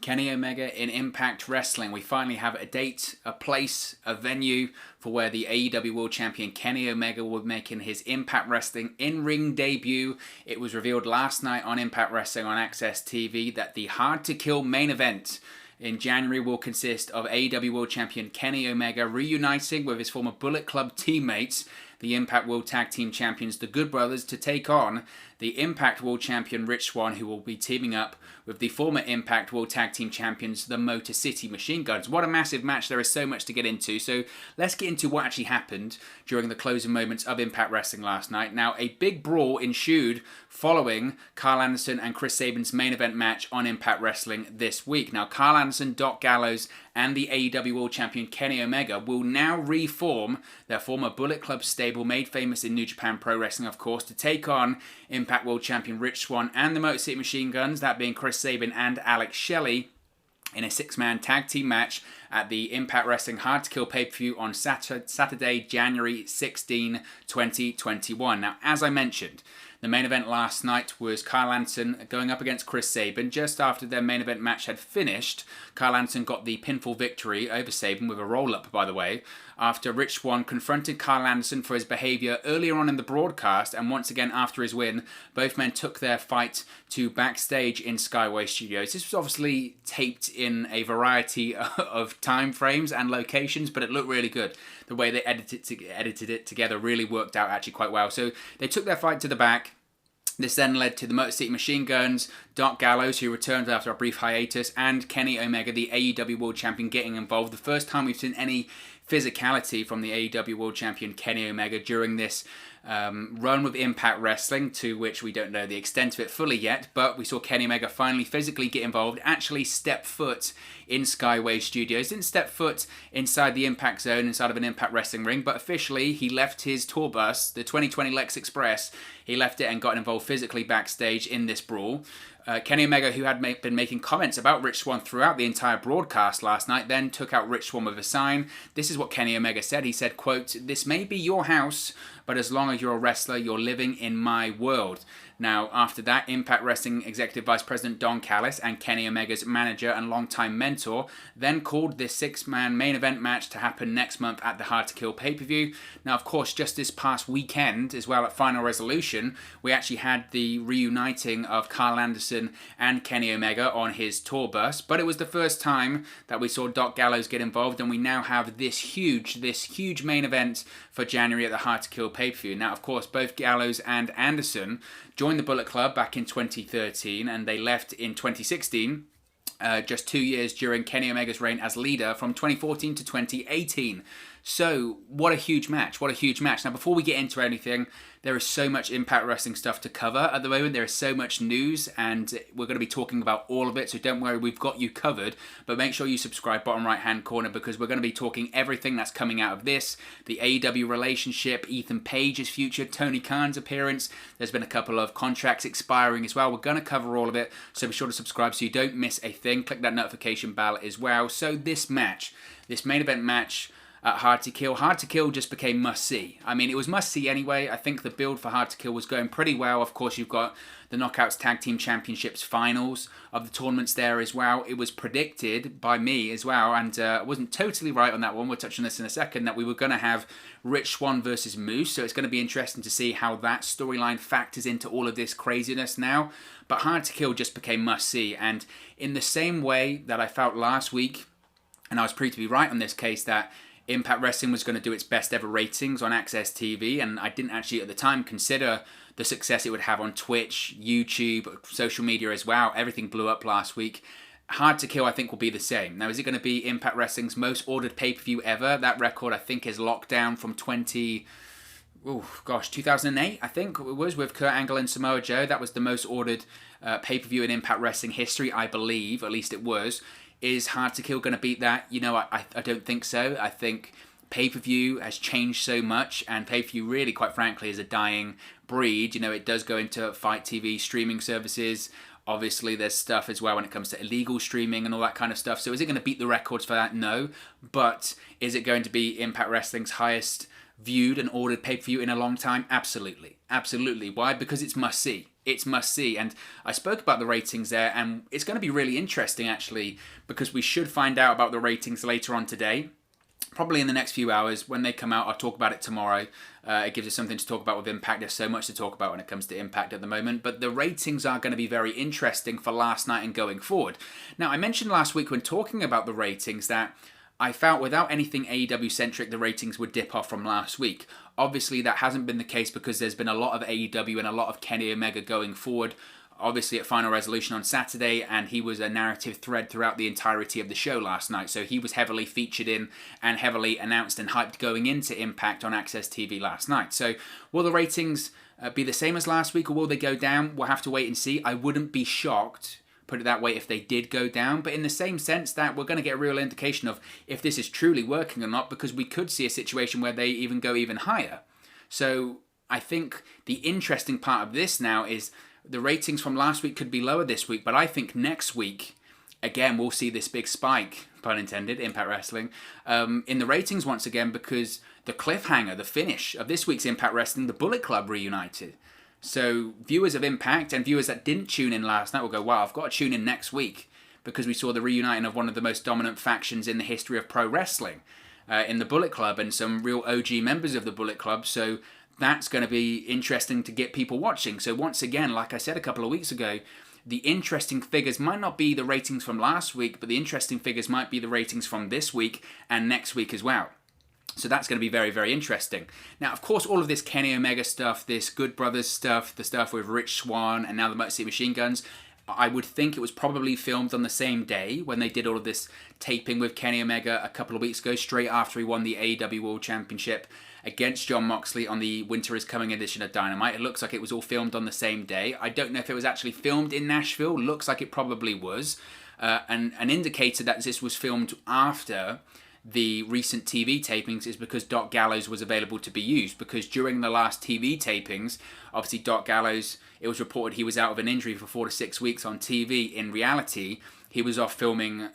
Kenny Omega in Impact Wrestling. We finally have a date, a place, a venue for where the AEW World Champion Kenny Omega will be making his Impact Wrestling in-ring debut. It was revealed last night on Impact Wrestling on Access TV that the Hard to Kill main event in January will consist of AEW World Champion Kenny Omega reuniting with his former Bullet Club teammates, the Impact World Tag Team Champions, the Good Brothers, to take on the Impact World Champion Rich Swann, who will be teaming up with the former Impact World Tag Team Champions, the Motor City Machine Guns. What a massive match. There is so much to get into. So let's get into what actually happened during the closing moments of Impact Wrestling last night. Now, a big brawl ensued following Carl Anderson and Chris Sabin's main event match on Impact Wrestling this week. Now, Carl Anderson, Doc Gallows, and the AEW World Champion Kenny Omega will now reform their former Bullet Club stable, made famous in New Japan Pro Wrestling, of course, to take on Impact World Champion Rich Swann and the Motor City Machine Guns, that being Chris Sabin and Alex Shelley, in a six-man tag team match at the Impact Wrestling Hard to Kill pay-per-view on Saturday, January 16, 2021. Now, as I mentioned, the main event last night was Carl Anderson going up against Chris Sabin. Just after their main event match had finished, Carl Anderson got the pinfall victory over Sabin with a roll-up, by the way, after Rich Swann confronted Carl Anderson for his behaviour earlier on in the broadcast, and once again after his win, both men took their fight to backstage in Skyway Studios. This was obviously taped in a variety of time frames and locations, but it looked really good. The way they edited it together really worked out actually quite well. So they took their fight to the back. This then led to the Motor City Machine Guns, Doc Gallows, who returned after a brief hiatus, and Kenny Omega, the AEW World Champion, getting involved. The first time we've seen any physicality from the AEW World Champion Kenny Omega during this run with Impact Wrestling, to which we don't know the extent of it fully yet, but we saw Kenny Omega finally physically get involved, actually step foot in Skyway Studios. Didn't step foot inside the Impact Zone, inside of an Impact Wrestling ring, but officially he left his tour bus, the 2020 Lex Express, he left it and got involved physically backstage in this brawl. Kenny Omega, who had been making comments about Rich Swann throughout the entire broadcast last night, then took out Rich Swann with a sign. This is what Kenny Omega said. He said, quote, "This may be your house, but as long as you're a wrestler, you're living in my world." Now, after that, Impact Wrestling Executive Vice President Don Callis and Kenny Omega's manager and longtime mentor then called this six-man main event match to happen next month at the Hard to Kill pay-per-view. Now, of course, just this past weekend, as well at Final Resolution, we actually had the reuniting of Carl Anderson and Kenny Omega on his tour bus, but it was the first time that we saw Doc Gallows get involved, and we now have this huge main event for January at the Hard to Kill pay-per-view. Now, of course, both Gallows and Anderson joined the Bullet Club back in 2013, and they left in 2016, just 2 years during Kenny Omega's reign as leader from 2014 to 2018. So, what a huge match. What a huge match. Now, before we get into anything, there is so much Impact Wrestling stuff to cover at the moment. There is so much news, and we're going to be talking about all of it, so don't worry, we've got you covered. But make sure you subscribe, bottom right-hand corner, because we're going to be talking everything that's coming out of this. The AEW relationship, Ethan Page's future, Tony Khan's appearance. There's been a couple of contracts expiring as well. We're going to cover all of it, so be sure to subscribe so you don't miss a thing. Click that notification bell as well. So this match, this main event match, Hard to Kill just became must-see. I mean, it was must-see anyway. I think the build for Hard to Kill was going pretty well. Of course, you've got the Knockouts Tag Team Championships finals of the tournaments there as well. It was predicted by me as well, and I wasn't totally right on that one. We'll touch on this in a second, that we were going to have Rich Swann versus Moose, so it's going to be interesting to see how that storyline factors into all of this craziness now. But Hard to Kill just became must-see, and in the same way that I felt last week, and I was proved to be right on this case, that Impact Wrestling was going to do its best ever ratings on Access TV, and I didn't actually at the time consider the success it would have on Twitch, YouTube, social media as well. Everything blew up last week. Hard to Kill, I think, will be the same. Now, is it going to be Impact Wrestling's most ordered pay-per-view ever? That record, I think, is locked down from 2008, I think it was, with Kurt Angle and Samoa Joe. That was the most ordered pay-per-view in Impact Wrestling history, I believe. At least it was. Is Hard to Kill going to beat that? You know, I don't think so. I think pay-per-view has changed so much, and pay-per-view really, quite frankly, is a dying breed. You know, it does go into Fight TV streaming services. Obviously, there's stuff as well when it comes to illegal streaming and all that kind of stuff. So is it going to beat the records for that? No. But is it going to be Impact Wrestling's highest viewed and ordered pay-per-view in a long time? Absolutely. Absolutely. Why? Because it's must-see. it's must see. And I spoke about the ratings there, and it's going to be really interesting actually, because we should find out about the ratings later on today. Probably in the next few hours. When they come out, I'll talk about it tomorrow. It gives us something to talk about with Impact. There's so much to talk about when it comes to Impact at the moment. But the ratings are going to be very interesting for last night and going forward. Now, I mentioned last week when talking about the ratings that I felt without anything AEW-centric, the ratings would dip off from last week. Obviously, that hasn't been the case because there's been a lot of AEW and a lot of Kenny Omega going forward. Obviously at Final Resolution on Saturday, and he was a narrative thread throughout the entirety of the show last night. So he was heavily featured in and heavily announced and hyped going into Impact on Access TV last night. So will the ratings be the same as last week, or will they go down? We'll have to wait and see. I wouldn't be shocked, put it that way, if they did go down, but in the same sense that we're going to get a real indication of if this is truly working or not, because we could see a situation where they even go even higher. So I think the interesting part of this now is the ratings from last week could be lower this week, but I think next week, again, we'll see this big spike, pun intended, Impact Wrestling, in the ratings once again, because the cliffhanger, the finish of this week's Impact Wrestling, the Bullet Club reunited. So viewers of Impact and viewers that didn't tune in last night will go, wow, I've got to tune in next week, because we saw the reuniting of one of the most dominant factions in the history of pro wrestling in the Bullet Club, and some real OG members of the Bullet Club. So that's going to be interesting to get people watching. So once again, like I said a couple of weeks ago, the interesting figures might not be the ratings from last week, but the interesting figures might be the ratings from this week and next week as well. So that's going to be very, very interesting. Now, of course, all of this Kenny Omega stuff, this Good Brothers stuff, the stuff with Rich Swann, and now the Motor City Machine Guns, I would think it was probably filmed on the same day when they did all of this taping with Kenny Omega a couple of weeks ago, straight after he won the AEW World Championship against Jon Moxley on the Winter is Coming edition of Dynamite. It looks like it was all filmed on the same day. I don't know if it was actually filmed in Nashville. Looks like it probably was. And an indicator that this was filmed after the recent TV tapings is because Doc Gallows was available to be used, because during the last TV tapings, obviously Doc Gallows, it was reported he was out of an injury for 4 to 6 weeks on TV. In reality, he was off filming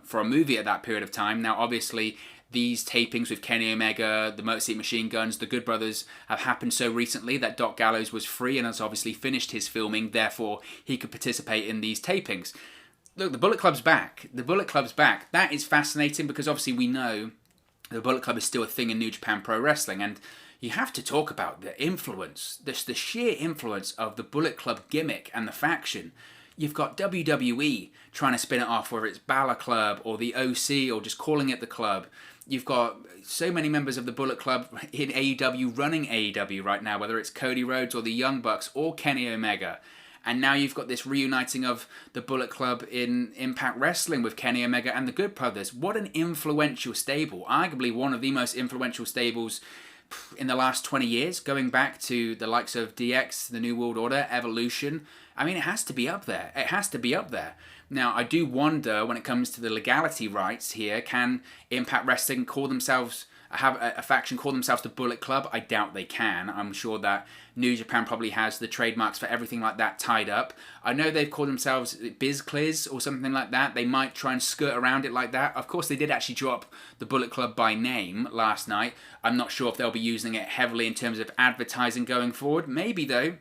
for a movie at that period of time. Now, obviously, these tapings with Kenny Omega, the Motor City Machine Guns, the Good Brothers have happened so recently that Doc Gallows was free and has obviously finished his filming, therefore he could participate in these tapings. Look, the Bullet Club's back. The Bullet Club's back. That is fascinating, because obviously we know the Bullet Club is still a thing in New Japan Pro Wrestling, and you have to talk about the influence, the sheer influence of the Bullet Club gimmick and the faction. You've got WWE trying to spin it off, whether it's Balor Club or the OC or just calling it the Club. You've got so many members of the Bullet Club in AEW running AEW right now, whether it's Cody Rhodes or the Young Bucks or Kenny Omega. And now you've got this reuniting of the Bullet Club in Impact Wrestling with Kenny Omega and the Good Brothers. What an influential stable. Arguably one of the most influential stables in the last 20 years, going back to the likes of DX, the New World Order, Evolution. I mean, it has to be up there. It has to be up there. Now, I do wonder, when it comes to the legality rights here, can Impact Wrestling call themselves, have a faction call themselves the Bullet Club? I doubt they can. I'm sure that New Japan probably has the trademarks for everything like that tied up. I know they've called themselves BizCliz or something like that. They might try and skirt around it like that. Of course, they did actually drop the Bullet Club by name last night. I'm not sure if they'll be using it heavily in terms of advertising going forward. Maybe, though.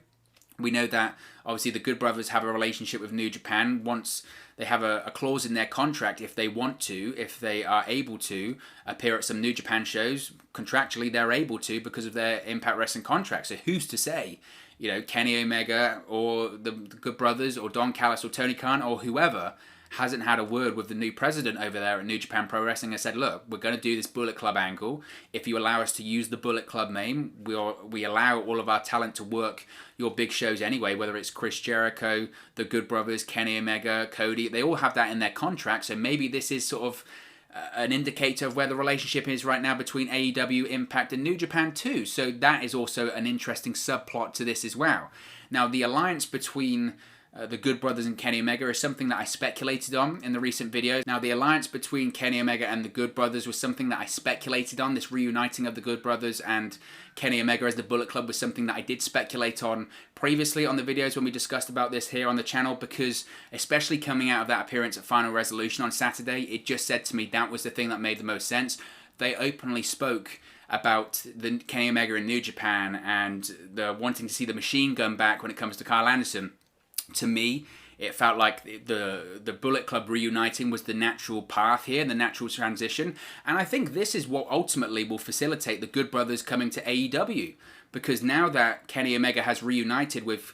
We know that, obviously, the Good Brothers have a relationship with New Japan. Once they have a clause in their contract, if they want to, if they are able to appear at some New Japan shows, contractually they're able to because of their Impact Wrestling contract. So who's to say, you know, Kenny Omega or the Good Brothers or Don Callis or Tony Khan or whoever hasn't had a word with the new president over there at New Japan Pro Wrestling and said, look, we're going to do this Bullet Club angle. If you allow us to use the Bullet Club name, we allow all of our talent to work your big shows anyway, whether it's Chris Jericho, the Good Brothers, Kenny Omega, Cody. They all have that in their contract. So maybe this is sort of an indicator of where the relationship is right now between AEW, Impact, and New Japan too. So that is also an interesting subplot to this as well. Now, the alliance between the Good Brothers and Kenny Omega is something that I speculated on in the recent videos. Now, the alliance between Kenny Omega and the Good Brothers was something that I speculated on. This reuniting of the Good Brothers and Kenny Omega as the Bullet Club was something that I did speculate on previously on the videos when we discussed about this here on the channel, because especially coming out of that appearance at Final Resolution on Saturday, it just said to me that was the thing that made the most sense. They openly spoke about the Kenny Omega in New Japan and the wanting to see the machine gun back when it comes to Kyle Anderson. To me, it felt like the Bullet Club reuniting was the natural path here, the natural transition. And I think this is what ultimately will facilitate the Good Brothers coming to AEW. Because now that Kenny Omega has reunited with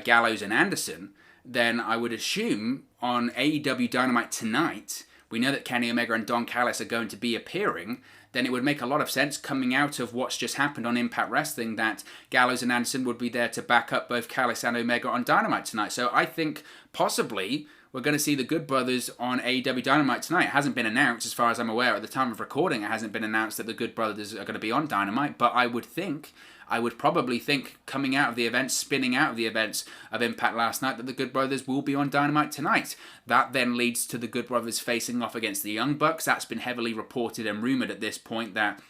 Gallows and Anderson, then I would assume on AEW Dynamite tonight, we know that Kenny Omega and Don Callis are going to be appearing, then it would make a lot of sense coming out of what's just happened on Impact Wrestling that Gallows and Anderson would be there to back up both Callis and Omega on Dynamite tonight. So I think possibly we're going to see the Good Brothers on AEW Dynamite tonight. It hasn't been announced as far as I'm aware. At the time of recording, it hasn't been announced that the Good Brothers are going to be on Dynamite, but I would probably think coming out of the events, spinning out of the events of Impact last night, that the Good Brothers will be on Dynamite tonight. That then leads to the Good Brothers facing off against the Young Bucks. That's been heavily reported and rumoured at this point that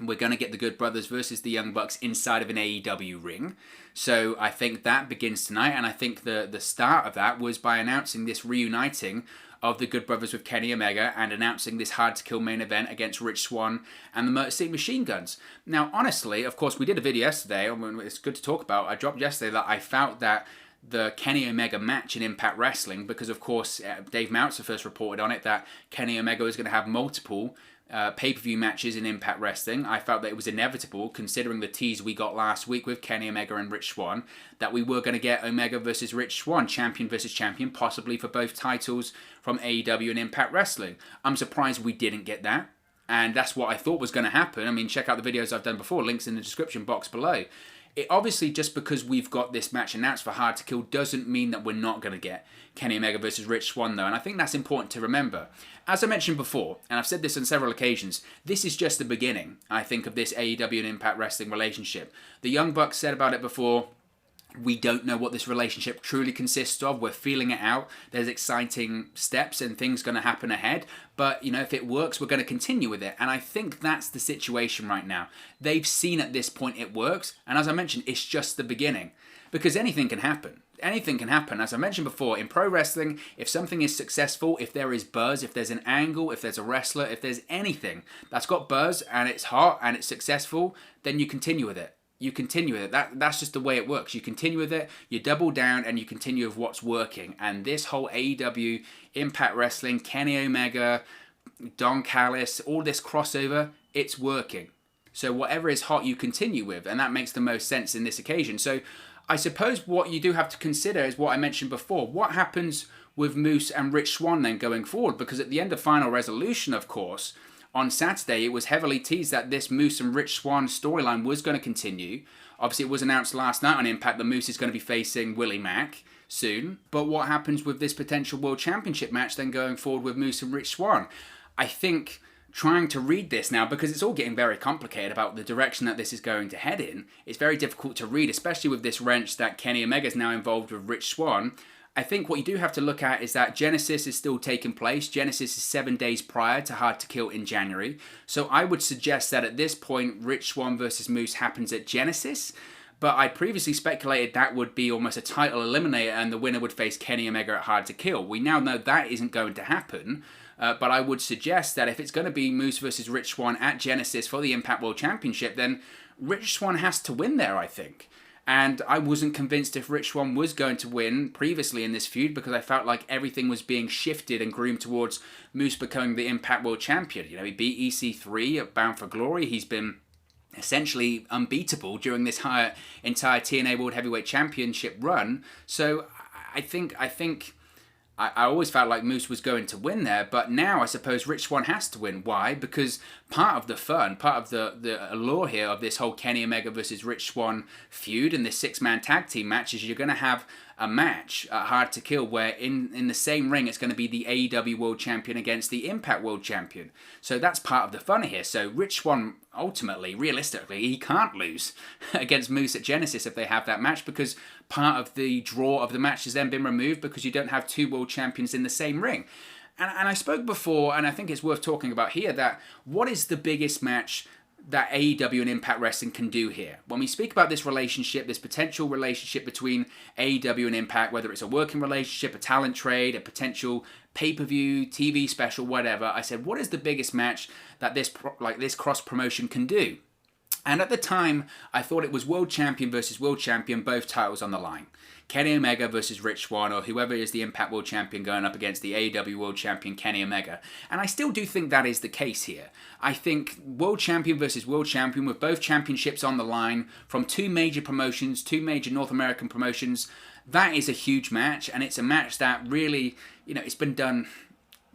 we're going to get the Good Brothers versus the Young Bucks inside of an AEW ring. So I think that begins tonight, and I think the start of that was by announcing this reuniting of the Good Brothers with Kenny Omega and announcing this hard-to-kill main event against Rich Swann and the Motor City Machine Guns. Now, honestly, of course, we did a video yesterday, it's good to talk about. I dropped yesterday that I felt that the Kenny Omega match in Impact Wrestling, because, of course, Dave Meltzer first reported on it that Kenny Omega was going to have multiple pay-per-view matches in Impact Wrestling. I felt that it was inevitable, considering the tease we got last week with Kenny Omega and Rich Swann, that we were going to get Omega versus Rich Swann, champion versus champion, possibly for both titles from AEW and Impact Wrestling. I'm surprised we didn't get that, and that's what I thought was going to happen. I mean, check out the videos I've done before, links in the description box below. It obviously, just because we've got this match announced for Hard to Kill doesn't mean that we're not going to get Kenny Omega versus Rich Swann, though, and I think that's important to remember. As I mentioned before, and I've said this on several occasions, this is just the beginning, I think, of this AEW and Impact Wrestling relationship. The Young Bucks said about it before, we don't know what this relationship truly consists of. We're feeling it out. There's exciting steps and things going to happen ahead. But, you know, if it works, we're going to continue with it. And I think that's the situation right now. They've seen at this point it works. And as I mentioned, it's just the beginning. Because anything can happen. Anything can happen. As I mentioned before, in pro wrestling, if something is successful, if there is buzz, if there's an angle, if there's a wrestler, if there's anything that's got buzz and it's hot and it's successful, then you continue with it. You continue with it. That's just the way it works. You continue with it, you double down, and you continue with what's working. And this whole AEW, Impact Wrestling, Kenny Omega, Don Callis, all this crossover, it's working. So whatever is hot, you continue with, and that makes the most sense in this occasion. So I suppose what you do have to consider is what I mentioned before. What happens with Moose and Rich Swann then going forward? Because at the end of Final Resolution, of course, on Saturday, it was heavily teased that this Moose and Rich Swann storyline was going to continue. Obviously, it was announced last night on Impact that Moose is going to be facing Willie Mack soon. But what happens with this potential World Championship match then going forward with Moose and Rich Swann? I think trying to read this now, because it's all getting very complicated about the direction that this is going to head in, it's very difficult to read, especially with this wrench that Kenny Omega is now involved with Rich Swann. I think what you do have to look at is that Genesis is still taking place. Genesis is 7 days prior to Hard to Kill in January. So I would suggest that at this point, Rich Swann versus Moose happens at Genesis. But I previously speculated that would be almost a title eliminator and the winner would face Kenny Omega at Hard to Kill. We now know that isn't going to happen. But I would suggest that if it's going to be Moose versus Rich Swann at Genesis for the Impact World Championship, then Rich Swann has to win there, I think. And I wasn't convinced if Rich Swann was going to win previously in this feud because I felt like everything was being shifted and groomed towards Moose becoming the Impact World Champion. You know, he beat EC3 at Bound for Glory. He's been essentially unbeatable during this entire TNA World Heavyweight Championship run. So I always felt like Moose was going to win there, but now I suppose Rich Swann has to win. Why? Because part of the fun, part of the allure here of this whole Kenny Omega versus Rich Swann feud and this six-man tag team match is you're going to have a match at Hard to Kill where in the same ring it's going to be the AEW World Champion against the Impact World Champion. So that's part of the fun here. So Rich Swann, ultimately, realistically, he can't lose against Moose at Genesis if they have that match because part of the draw of the match has then been removed because you don't have two world champions in the same ring. And I spoke before, and I think it's worth talking about here, that what is the biggest match that AEW and Impact Wrestling can do here. When we speak about this relationship, this potential relationship between AEW and Impact, whether it's a working relationship, a talent trade, a potential pay-per-view, TV special, whatever, I said, what is the biggest match that this cross-promotion can do? And at the time, I thought it was World Champion versus World Champion, both titles on the line. Kenny Omega versus Rich Swann, or whoever is the Impact World Champion going up against the AEW World Champion Kenny Omega. And I still do think that is the case here. I think World Champion versus World Champion with both championships on the line from two major promotions, two major North American promotions, that is a huge match. And it's a match that really, it's been done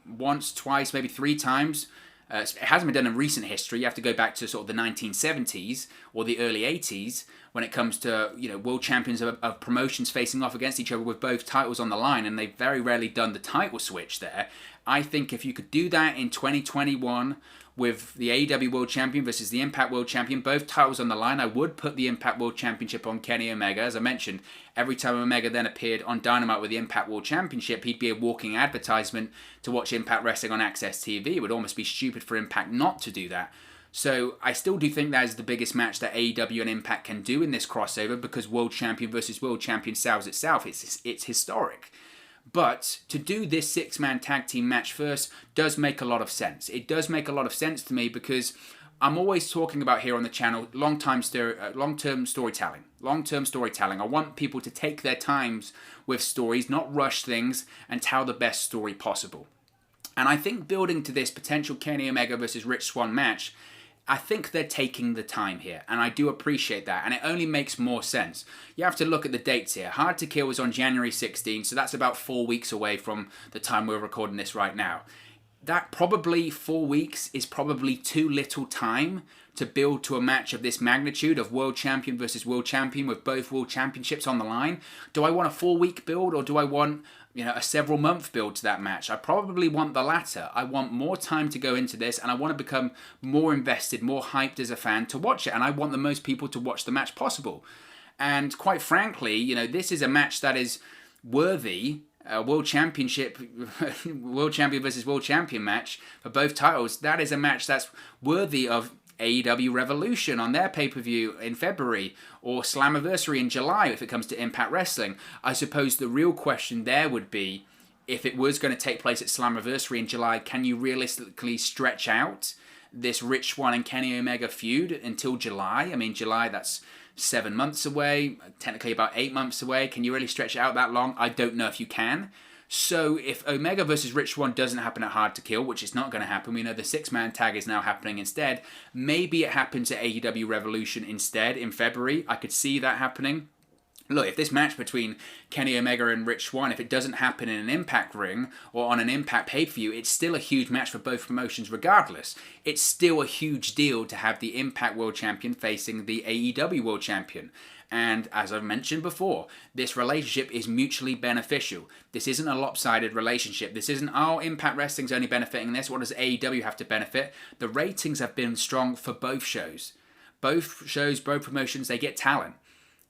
once, twice, maybe three times. It hasn't been done in recent history. You have to go back to sort of the 1970s or the early 80s when it comes to world champions of promotions facing off against each other with both titles on the line, and they've very rarely done the title switch there. I think if you could do that in 2021 with the AEW World Champion versus the Impact World Champion, both titles on the line, I would put the Impact World Championship on Kenny Omega. As I mentioned, every time Omega then appeared on Dynamite with the Impact World Championship, he'd be a walking advertisement to watch Impact Wrestling on Access TV. It would almost be stupid for Impact not to do that. So I still do think that is the biggest match that AEW and Impact can do in this crossover, because World Champion versus World Champion sells itself. It's historic. But to do this six-man tag team match first does make a lot of sense. It does make a lot of sense to me because I'm always talking about here on the channel long-term storytelling. Long-term storytelling. I want people to take their times with stories, not rush things, and tell the best story possible. And I think building to this potential Kenny Omega versus Rich Swann match, I think they're taking the time here, and I do appreciate that, and it only makes more sense. You have to look at the dates here. Hard to Kill was on January 16th, so that's about 4 weeks away from the time we're recording this right now. That probably 4 weeks is probably too little time to build to a match of this magnitude of World Champion versus World Champion with both World Championships on the line. Do I want a 4-week build, or do I want a several month build to that match? I probably want the latter. I want more time to go into this, and I want to become more invested, more hyped as a fan to watch it, and I want the most people to watch the match possible. And quite frankly, this is a match that is worthy. World Championship, World Champion versus World Champion match for both titles. That is a match that's worthy of AEW Revolution on their pay-per-view in February, or Slammiversary in July if it comes to Impact Wrestling. I suppose the real question there would be, if it was going to take place at Slammiversary in July, can you realistically stretch out this Rich Swann and Kenny Omega feud until July? I mean, July, that's 7 months away, technically about 8 months away. Can you really stretch it out that long? I don't know if you can. So if Omega versus Rich Swann doesn't happen at Hard to Kill, which is not going to happen, we know the six-man tag is now happening instead. Maybe it happens at AEW Revolution instead in February. I could see that happening. Look, if this match between Kenny Omega and Rich Swann, if it doesn't happen in an Impact ring or on an Impact pay-per-view, it's still a huge match for both promotions regardless. It's still a huge deal to have the Impact World Champion facing the AEW World Champion. And as I've mentioned before, this relationship is mutually beneficial. This isn't a lopsided relationship. This isn't, Impact Wrestling's only benefiting this. What does AEW have to benefit? The ratings have been strong for both shows. Both shows, both promotions, they get talent.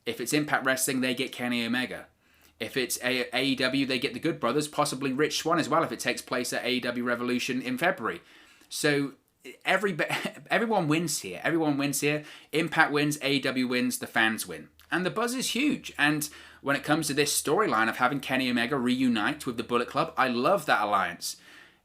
If it's Impact Wrestling, they get Kenny Omega. If it's AEW, they get the Good Brothers, possibly Rich Swann as well if it takes place at AEW Revolution in February. So everyone wins here. Everyone wins here. Impact wins, AEW wins, the fans win. And the buzz is huge. And when it comes to this storyline of having Kenny Omega reunite with the Bullet Club, I love that alliance.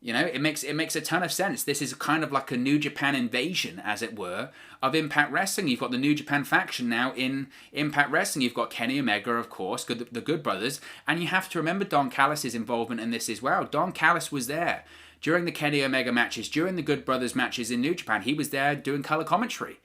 It makes a ton of sense. This is kind of like a New Japan invasion, as it were, of Impact Wrestling. You've got the New Japan faction now in Impact Wrestling. You've got Kenny Omega, of course, the Good Brothers. And you have to remember Don Callis' involvement in this as well. Don Callis was there during the Kenny Omega matches, during the Good Brothers matches in New Japan. He was there doing color commentary.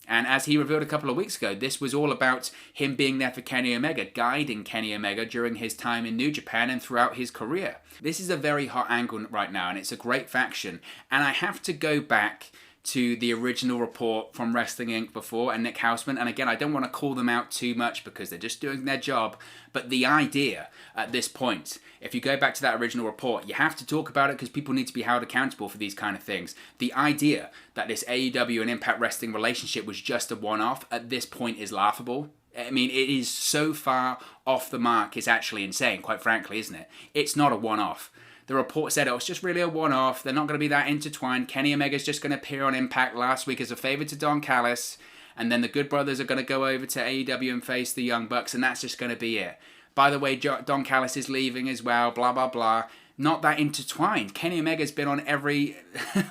And as he revealed a couple of weeks ago, this was all about him being there for Kenny Omega, guiding Kenny Omega during his time in New Japan and throughout his career. This is a very hot angle right now, and it's a great faction. And I have to go back to the original report from Wrestling Inc. before and Nick Houseman. And again, I don't want to call them out too much because they're just doing their job. But the idea at this point, if you go back to that original report, you have to talk about it because people need to be held accountable for these kind of things. The idea that this AEW and Impact Wrestling relationship was just a one-off at this point is laughable. I mean, it is so far off the mark, it's actually insane, quite frankly, isn't it? It's not a one-off. The report said it was just really a one-off. They're not going to be that intertwined. Kenny Omega's just going to appear on Impact last week as a favor to Don Callis. And then the Good Brothers are going to go over to AEW and face the Young Bucks. And that's just going to be it. By the way, Don Callis is leaving as well. Blah, blah, blah. Not that intertwined. Kenny Omega's been on every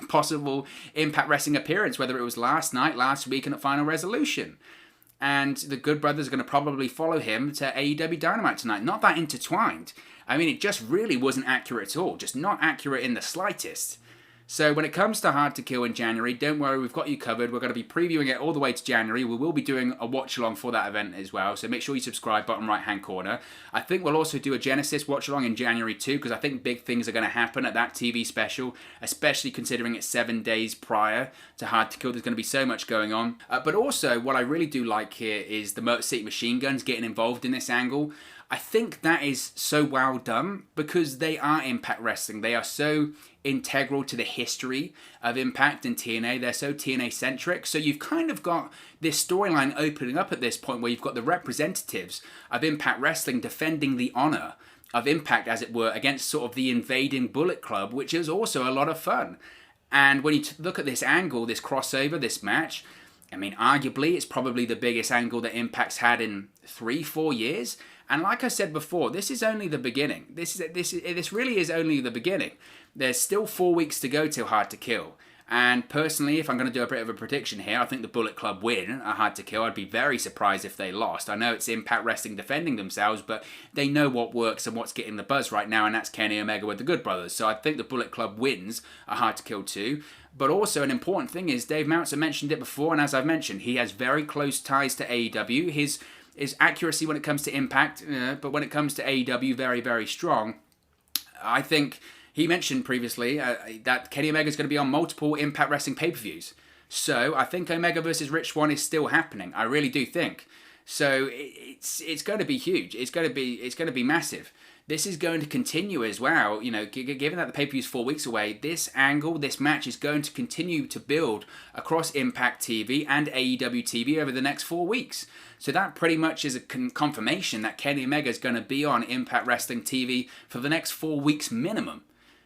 possible Impact Wrestling appearance, whether it was last night, last week, and at Final Resolution. And the Good Brothers are going to probably follow him to AEW Dynamite tonight. Not that intertwined. I mean, it just really wasn't accurate at all. Just not accurate in the slightest. So when it comes to Hard to Kill in January, don't worry, we've got you covered. We're going to be previewing it all the way to January. We will be doing a watch-along for that event as well, so make sure you subscribe, bottom right-hand corner. I think we'll also do a Genesis watch-along in January too, because I think big things are going to happen at that TV special, especially considering it's 7 days prior to Hard to Kill. There's going to be so much going on. But also, what I really do like here is the Motor City Machine Guns getting involved in this angle. I think that is so well done because they are Impact Wrestling. They are so integral to the history of Impact and TNA. They're so TNA-centric. So you've kind of got this storyline opening up at this point where you've got the representatives of Impact Wrestling defending the honor of Impact, as it were, against sort of the invading Bullet Club, which is also a lot of fun. And when you look at this angle, this crossover, this match, I mean, arguably, it's probably the biggest angle that Impact's had in 3-4 years. And like I said before, this is only the beginning. This really is only the beginning. There's still 4 weeks to go till Hard to Kill. And personally, if I'm going to do a bit of a prediction here, I think the Bullet Club win a Hard to Kill. I'd be very surprised if they lost. I know it's Impact Wrestling defending themselves, but they know what works and what's getting the buzz right now, and that's Kenny Omega with the Good Brothers. So I think the Bullet Club wins a Hard to Kill too. But also an important thing is Dave Meltzer mentioned it before, and as I've mentioned, he has very close ties to AEW. His accuracy when it comes to Impact, but when it comes to AEW, very, very strong. I think he mentioned previously that Kenny Omega is going to be on multiple Impact Wrestling pay-per-views. So I think Omega versus Rich Swann is still happening. I really do think. So it's going to be huge. It's going to be massive. This is going to continue as well. You know, given that the pay-per-view is 4 weeks away, this angle, this match is going to continue to build across Impact TV and AEW TV over the next 4 weeks. So that pretty much is a confirmation that Kenny Omega is going to be on Impact Wrestling TV for the next 4 weeks minimum.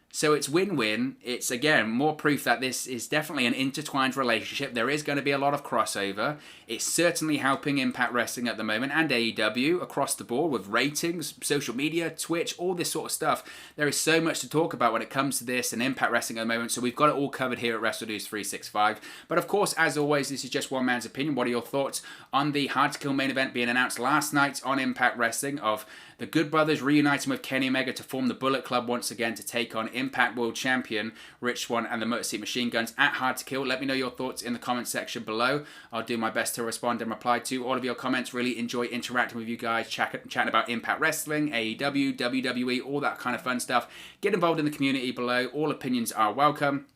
So it's win-win. It's, again, more proof that this is definitely an intertwined relationship. There is going to be a lot of crossover. It's certainly helping Impact Wrestling at the moment and AEW across the board with ratings, social media, Twitch, all this sort of stuff. There is so much to talk about when it comes to this and Impact Wrestling at the moment, so we've got it all covered here at WrestleNews365. But of course, as always, this is just one man's opinion. What are your thoughts on the Hard to Kill main event being announced last night on Impact Wrestling of the Good Brothers reuniting with Kenny Omega to form the Bullet Club once again to take on Impact World Champion Rich Swann and the Motor City Machine Guns at Hard to Kill? Let me know your thoughts in the comment section below. I'll do my best to respond and reply to all of your comments. Really enjoy interacting with you guys, chatting about Impact Wrestling, AEW, WWE, all that kind of fun stuff. Get involved in the community below. All opinions are welcome.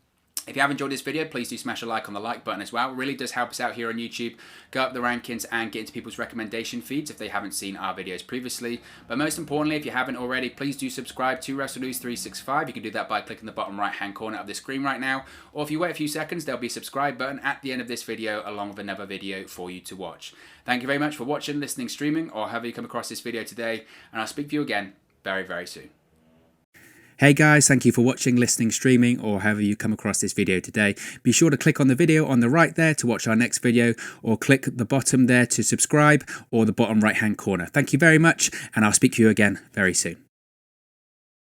If you have enjoyed this video, please do smash a like on the like button as well. It really does help us out here on YouTube. Go up the rankings and get into people's recommendation feeds if they haven't seen our videos previously. But most importantly, if you haven't already, please do subscribe to WrestleNews365. You can do that by clicking the bottom right-hand corner of the screen right now. Or if you wait a few seconds, there'll be a subscribe button at the end of this video along with another video for you to watch. Thank you very much for watching, listening, streaming, or however you come across this video today. And I'll speak to you again very, very soon. Hey guys, thank you for watching, listening, streaming, or however you come across this video today. Be sure to click on the video on the right there to watch our next video, or click the bottom there to subscribe, or the bottom right hand corner. Thank you very much, and I'll speak to you again very soon.